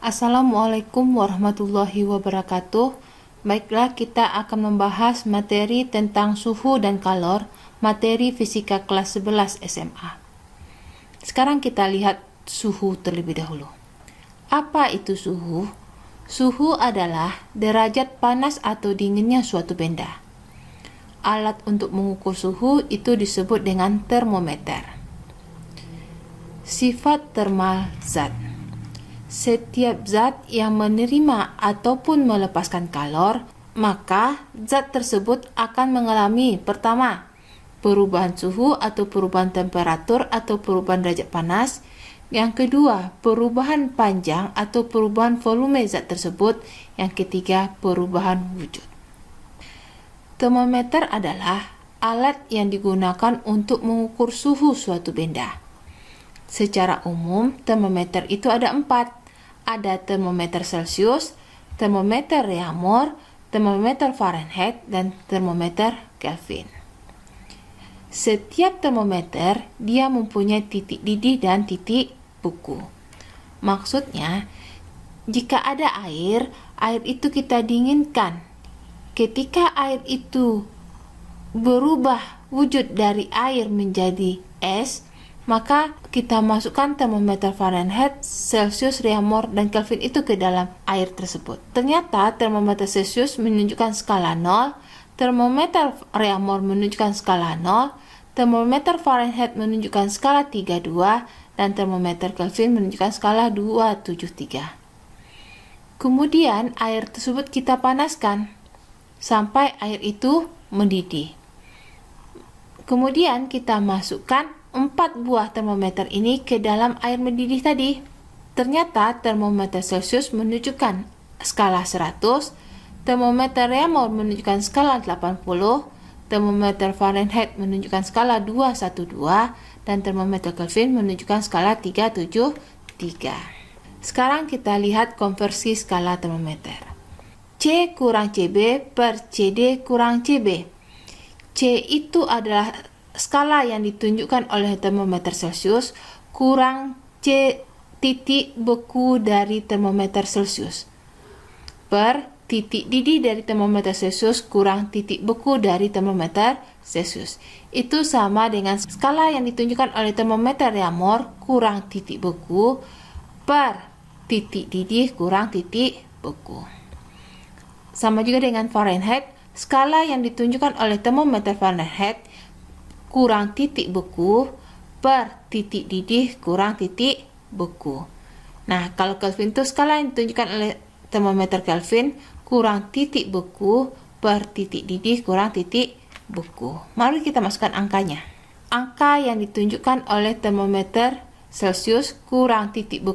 Assalamualaikum warahmatullahi wabarakatuh. Baiklah, kita akan membahas materi tentang suhu dan kalor, materi fisika kelas 11 SMA. Sekarang kita lihat suhu terlebih dahulu. Apa itu suhu? Suhu adalah derajat panas atau dinginnya suatu benda. Alat untuk mengukur suhu itu disebut dengan termometer. Sifat termal zat. Setiap zat yang menerima ataupun melepaskan kalor, maka zat tersebut akan mengalami pertama, perubahan suhu atau perubahan temperatur atau perubahan derajat panas. Yang kedua, perubahan panjang atau perubahan volume zat tersebut. Yang ketiga, perubahan wujud. Termometer adalah alat yang digunakan untuk mengukur suhu suatu benda. Secara umum, termometer itu ada 4. Ada termometer Celcius, termometer Reaumur, termometer Fahrenheit, dan termometer Kelvin. Setiap termometer dia mempunyai titik didih dan titik beku. Maksudnya, jika ada air itu kita dinginkan. Ketika air itu berubah wujud dari air menjadi es, maka kita masukkan termometer Fahrenheit, Celcius, Reaumur, dan Kelvin itu ke dalam air tersebut. Ternyata termometer Celcius menunjukkan skala 0, termometer Reaumur menunjukkan skala 0, termometer Fahrenheit menunjukkan skala 32, dan termometer Kelvin menunjukkan skala 273. Kemudian air tersebut kita panaskan sampai air itu mendidih. Kemudian kita masukkan 4 buah termometer ini ke dalam air mendidih tadi. Ternyata termometer Celcius menunjukkan skala 100, termometer Reaumur menunjukkan skala 80, termometer Fahrenheit menunjukkan skala 212, dan termometer Kelvin menunjukkan skala 373. Sekarang kita lihat konversi skala termometer. C kurang CB per CD kurang CB. C itu adalah skala yang ditunjukkan oleh termometer Celcius kurang C titik beku dari termometer Celcius per titik didih dari termometer Celcius kurang titik beku dari termometer Celcius. Itu sama dengan skala yang ditunjukkan oleh termometer Reaumur kurang titik beku per titik didih kurang titik beku. Sama juga dengan Fahrenheit, skala yang ditunjukkan oleh termometer Fahrenheit kurang titik beku per titik didih kurang titik beku. Nah, kalau Kelvin itu skala yang ditunjukkan oleh termometer Kelvin kurang titik beku per titik didih kurang titik beku. Mari kita masukkan angkanya. Angka yang ditunjukkan oleh termometer Celcius kurang titik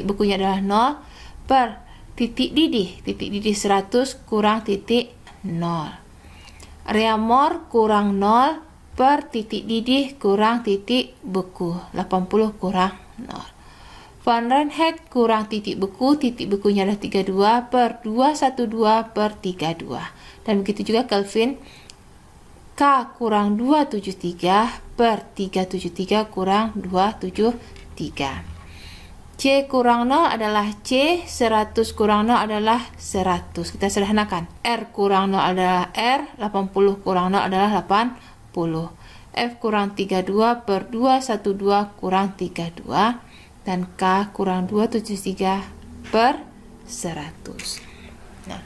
bekunya adalah 0 per titik didih 100 kurang titik 0. Reaumur kurang 0 per titik didih kurang titik beku 80 kurang 0. Fahrenheit kurang titik bekunya adalah 32 per 212 per 32. Dan begitu juga Kelvin. K kurang 273 per 373 kurang 273. C kurang 0 adalah C, 100 kurang 0 adalah 100. Kita sederhanakan. R kurang 0 adalah R, 80 kurang 0 adalah 80. F kurang 32 per 212 kurang 32. Dan K kurang 273 per 100. Nah,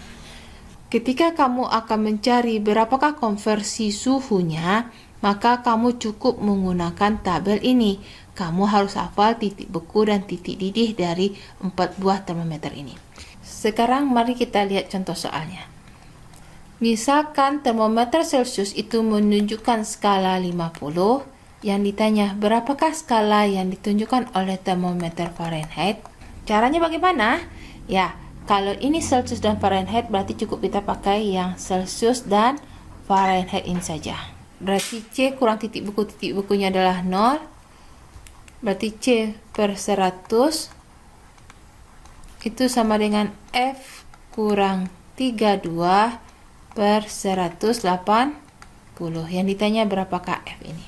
ketika kamu akan mencari berapakah konversi suhunya, maka kamu cukup menggunakan tabel ini. Kamu harus hafal titik beku dan titik didih dari 4 buah termometer ini. Sekarang mari kita lihat contoh soalnya. Misalkan termometer Celcius itu menunjukkan skala 50, yang ditanya berapakah skala yang ditunjukkan oleh termometer Fahrenheit. Caranya bagaimana? Ya, kalau ini Celcius dan Fahrenheit berarti cukup kita pakai yang Celcius dan Fahrenheit ini saja. Berarti C kurang titik bekunya adalah 0. Berarti C per 100 itu sama dengan F kurang 32 per 180. Yang ditanya berapakah F ini.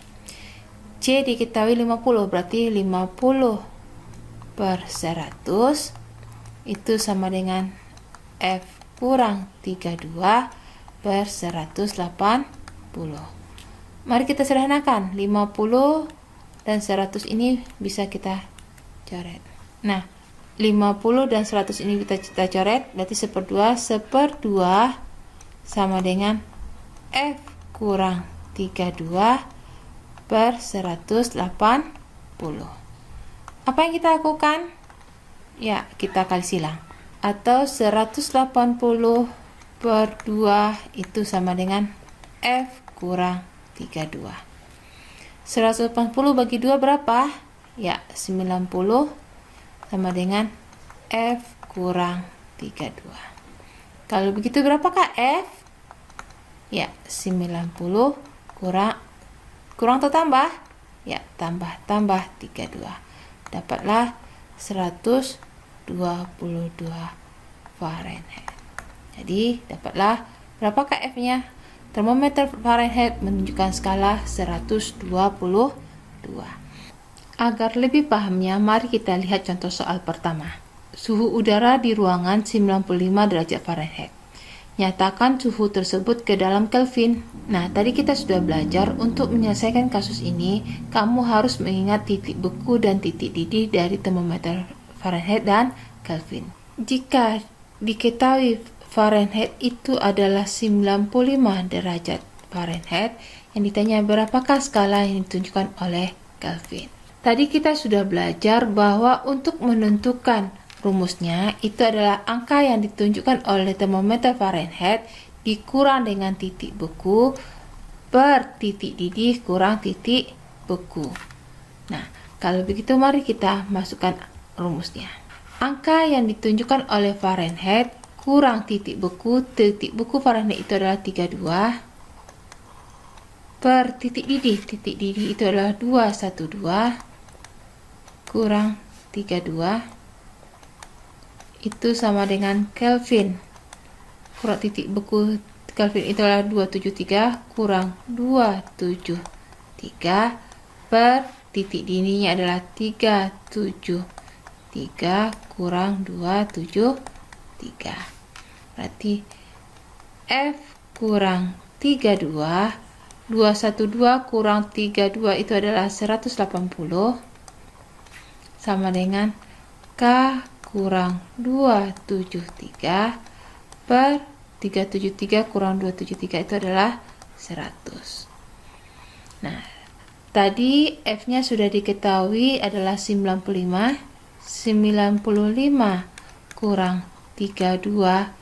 C diketahui 50, berarti 50 per 100 itu sama dengan F kurang 32 per 180. Mari kita sederhanakan. 50 dan 100 ini bisa kita coret. Nah, 50 dan 100 ini kita coret, berarti 1/2 sama dengan F kurang 32 per 180. Apa yang kita lakukan? Ya, kita kali silang. Atau 180 per 2 itu sama dengan F kurang 32. 180 bagi 2 berapa? Ya, 90 sama dengan F kurang 32. Kalau begitu berapakah F? Ya, 90 kurang atau tambah? Ya, tambah 32. Dapatlah 122 Fahrenheit. Jadi, dapatlah berapakah F-nya? Termometer Fahrenheit menunjukkan skala 122. Agar lebih pahamnya, mari kita lihat contoh soal pertama. Suhu udara di ruangan 95 derajat Fahrenheit. Nyatakan suhu tersebut ke dalam Kelvin. Nah, tadi kita sudah belajar untuk menyelesaikan kasus ini, kamu harus mengingat titik beku dan titik didih dari termometer Fahrenheit dan Kelvin. Jika diketahui Fahrenheit itu adalah 95 derajat Fahrenheit, yang ditanya berapakah skala yang ditunjukkan oleh Kelvin. Tadi kita sudah belajar bahwa untuk menentukan rumusnya itu adalah angka yang ditunjukkan oleh termometer Fahrenheit dikurang dengan titik beku per titik didih kurang titik beku. Nah, kalau begitu mari kita masukkan rumusnya. Angka yang ditunjukkan oleh Fahrenheit kurang titik beku Fahrenheit itu adalah 32 per titik didih itu adalah 212 kurang 32 itu sama dengan Kelvin. Kurang titik beku Kelvin itu adalah 273 kurang 273 per titik didihnya adalah 373 kurang 273. Berarti F kurang 32, 212 kurang 32 itu adalah 180 sama dengan K kurang 273 per 373 kurang 273 itu adalah 100. Nah, tadi F-nya sudah diketahui adalah 95 kurang 32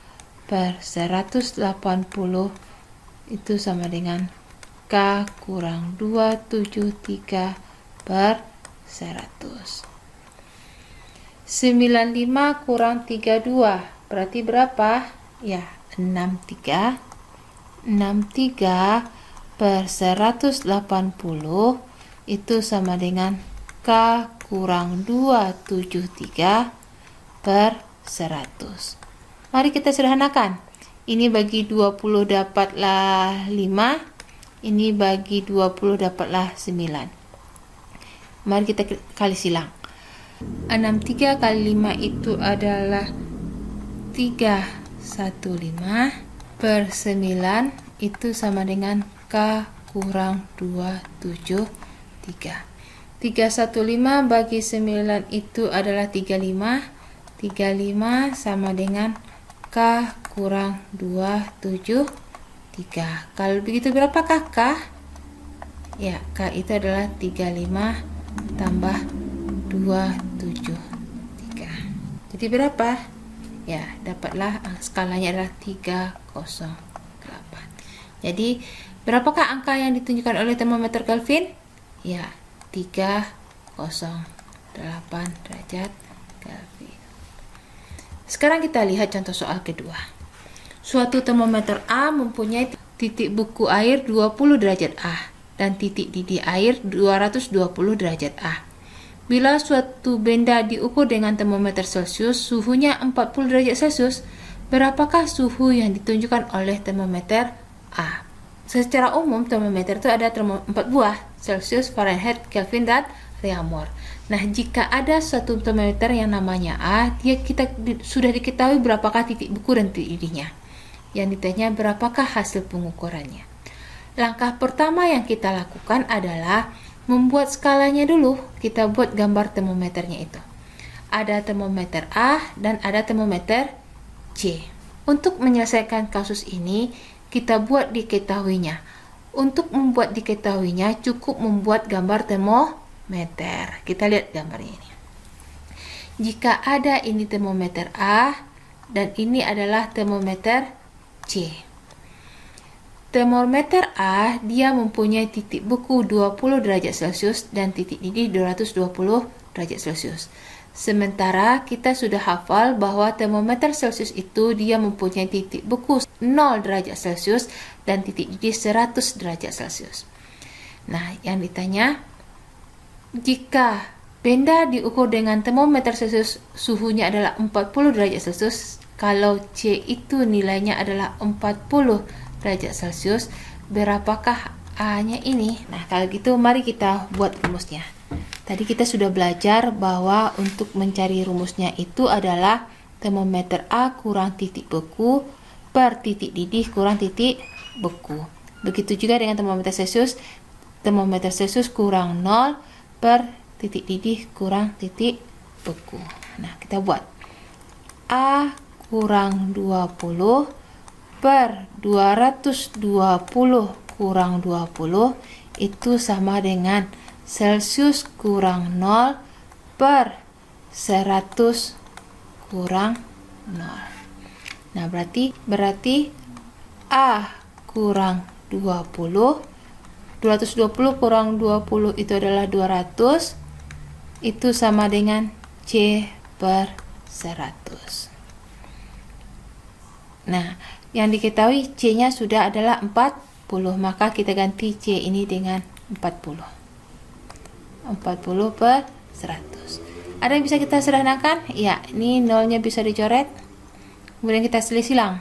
per 180 itu sama dengan K kurang 273 per 100. 95 kurang 32 berarti berapa? Ya, 63 per 180 itu sama dengan K kurang 273 per 100. Mari kita sederhanakan. Ini bagi 20 dapatlah 5. Ini bagi 20 dapatlah 9. Mari kita kali silang. 63 kali 5 itu adalah 315 per 9 itu sama dengan K kurang 273. 315 bagi 9 itu adalah 35. 35 sama dengan K kurang 273. Kalau begitu berapakah K? Ya, K itu adalah 35 tambah 273. Jadi berapa? Ya, dapatlah skalanya adalah 308. Jadi, berapakah angka yang ditunjukkan oleh termometer Kelvin? Ya, 308 derajat Kelvin. Sekarang kita lihat contoh soal kedua. Suatu termometer A mempunyai titik beku air 20 derajat A dan titik didih air 220 derajat A. Bila suatu benda diukur dengan termometer Celcius, suhunya 40 derajat Celcius, berapakah suhu yang ditunjukkan oleh termometer A? Secara umum, termometer itu ada 4 buah, Celcius, Fahrenheit, Kelvin, dan reaumur. Nah, jika ada suatu termometer yang namanya A, sudah diketahui berapakah titik beku dan titik didihnya. Yang ditanya berapakah hasil pengukurannya. Langkah pertama yang kita lakukan adalah membuat skalanya dulu. Kita buat gambar termometernya itu. Ada termometer A dan ada termometer C. Untuk menyelesaikan kasus ini, kita buat diketahuinya. Untuk membuat diketahuinya, cukup membuat gambar termometer. Kita lihat gambarnya ini. Jika ada ini termometer A dan ini adalah termometer C. Termometer A, dia mempunyai titik beku 20 derajat Celcius dan titik didih 220 derajat Celcius. Sementara kita sudah hafal bahwa termometer Celcius itu dia mempunyai titik beku 0 derajat Celcius dan titik didih 100 derajat Celcius. Nah, yang ditanya, jika benda diukur dengan termometer Celcius suhunya adalah 40 derajat Celcius, kalau C itu nilainya adalah 40 derajat Celcius, berapakah A-nya ini? Nah, kalau gitu mari kita buat rumusnya. Tadi kita sudah belajar bahwa untuk mencari rumusnya itu adalah termometer A kurang titik beku per titik didih kurang titik beku. Begitu juga dengan termometer Celcius kurang 0 per titik didih kurang titik beku. Nah, kita buat A kurang 20 per 220 kurang 20 itu sama dengan Celcius kurang 0 per 100 kurang 0. Nah, berarti A kurang 20, 220 kurang 20 itu adalah 200, itu sama dengan C per 100. Nah, yang diketahui C-nya sudah adalah 40, maka kita ganti C ini dengan 40. 40 per 100. Ada yang bisa kita sederhanakan? Ya, ini nolnya bisa dicoret. Kemudian kita silang.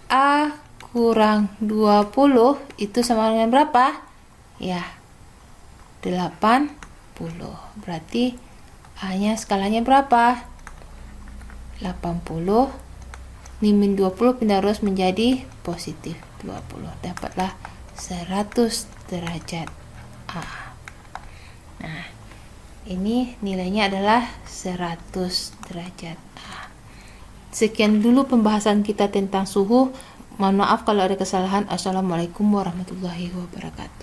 A kurang 20 itu sama dengan berapa? Ya, 80. Berarti A-nya skalanya berapa? 80. Ini min 20 pindah ruas menjadi positif 20. Dapatlah 100 derajat A. Nah, ini nilainya adalah 100 derajat A. Sekian dulu pembahasan kita tentang suhu. Mohon maaf kalau ada kesalahan. Assalamualaikum warahmatullahi wabarakatuh.